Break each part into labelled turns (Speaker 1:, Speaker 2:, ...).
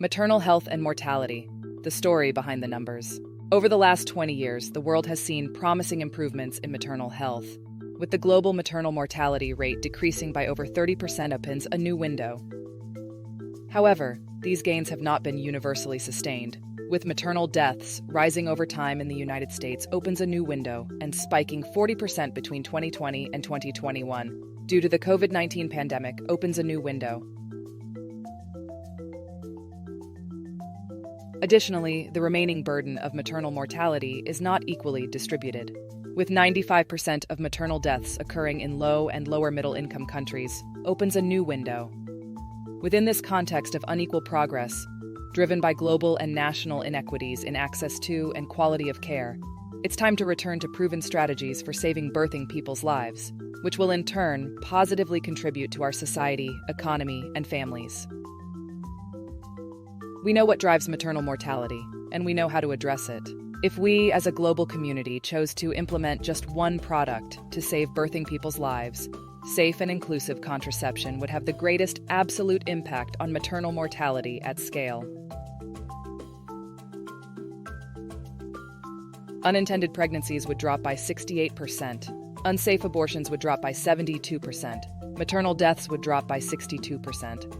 Speaker 1: Maternal health and mortality, the story behind the numbers. Over the last 20 years, the world has seen promising improvements in maternal health, with the global maternal mortality rate decreasing by over 30% opens a new window. However, these gains have not been universally sustained, with maternal deaths rising over time in the United States opens a new window and spiking 40% between 2020 and 2021 due to the COVID-19 pandemic opens a new window. Additionally, the remaining burden of maternal mortality is not equally distributed, with 95% of maternal deaths occurring in low and lower middle income countries opens a new window. Within this context of unequal progress, driven by global and national inequities in access to and quality of care, it's time to return to proven strategies for saving birthing people's lives, which will in turn positively contribute to our society, economy, and families. We know what drives maternal mortality, and we know how to address it. If we, as a global community, chose to implement just one product to save birthing people's lives, safe and inclusive contraception would have the greatest absolute impact on maternal mortality at scale. Unintended pregnancies would drop by 68%. Unsafe abortions would drop by 72%. Maternal deaths would drop by 62%.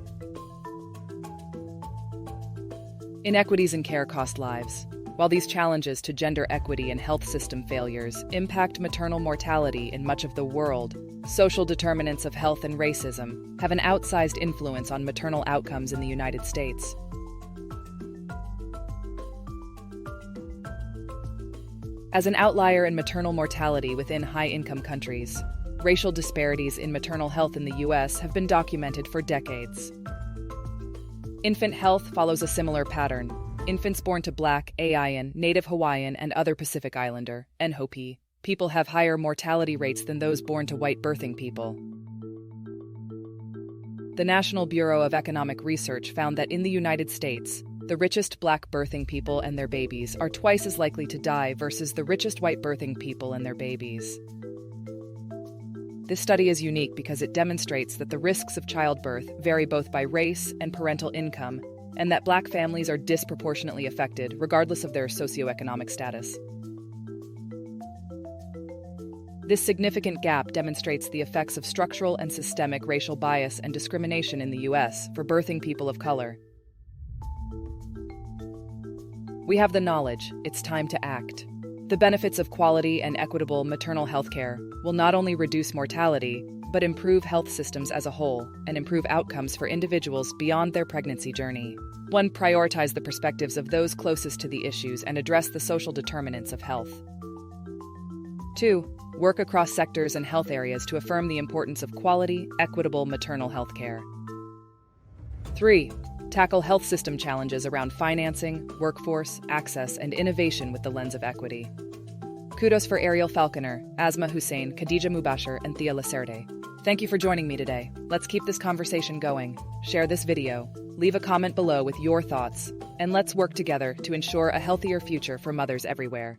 Speaker 1: Inequities in care cost lives. While these challenges to gender equity and health system failures impact maternal mortality in much of the world, social determinants of health and racism have an outsized influence on maternal outcomes in the United States. As an outlier in maternal mortality within high-income countries, racial disparities in maternal health in the U.S. have been documented for decades. Infant health follows a similar pattern. Infants born to Black, Hawaiian, Native Hawaiian, and other Pacific Islander (NHOP) people have higher mortality rates than those born to white birthing people. The National Bureau of Economic Research found that in the United States, the richest Black birthing people and their babies are twice as likely to die versus the richest white birthing people and their babies. This study is unique because it demonstrates that the risks of childbirth vary both by race and parental income, and that Black families are disproportionately affected regardless of their socioeconomic status. This significant gap demonstrates the effects of structural and systemic racial bias and discrimination in the U.S. for birthing people of color. We have the knowledge, it's time to act. The benefits of quality and equitable maternal health care will not only reduce mortality, but improve health systems as a whole and improve outcomes for individuals beyond their pregnancy journey. 1. Prioritize the perspectives of those closest to the issues and address the social determinants of health. 2. Work across sectors and health areas to affirm the importance of quality, equitable maternal health care. 3. Tackle health system challenges around financing, workforce, access, and innovation with the lens of equity. Kudos for Ariel Falconer, Asma Hussein, Khadija Mubashir, and Thea Laserde. Thank you for joining me today. Let's keep this conversation going. Share this video, leave a comment below with your thoughts, and let's work together to ensure a healthier future for mothers everywhere.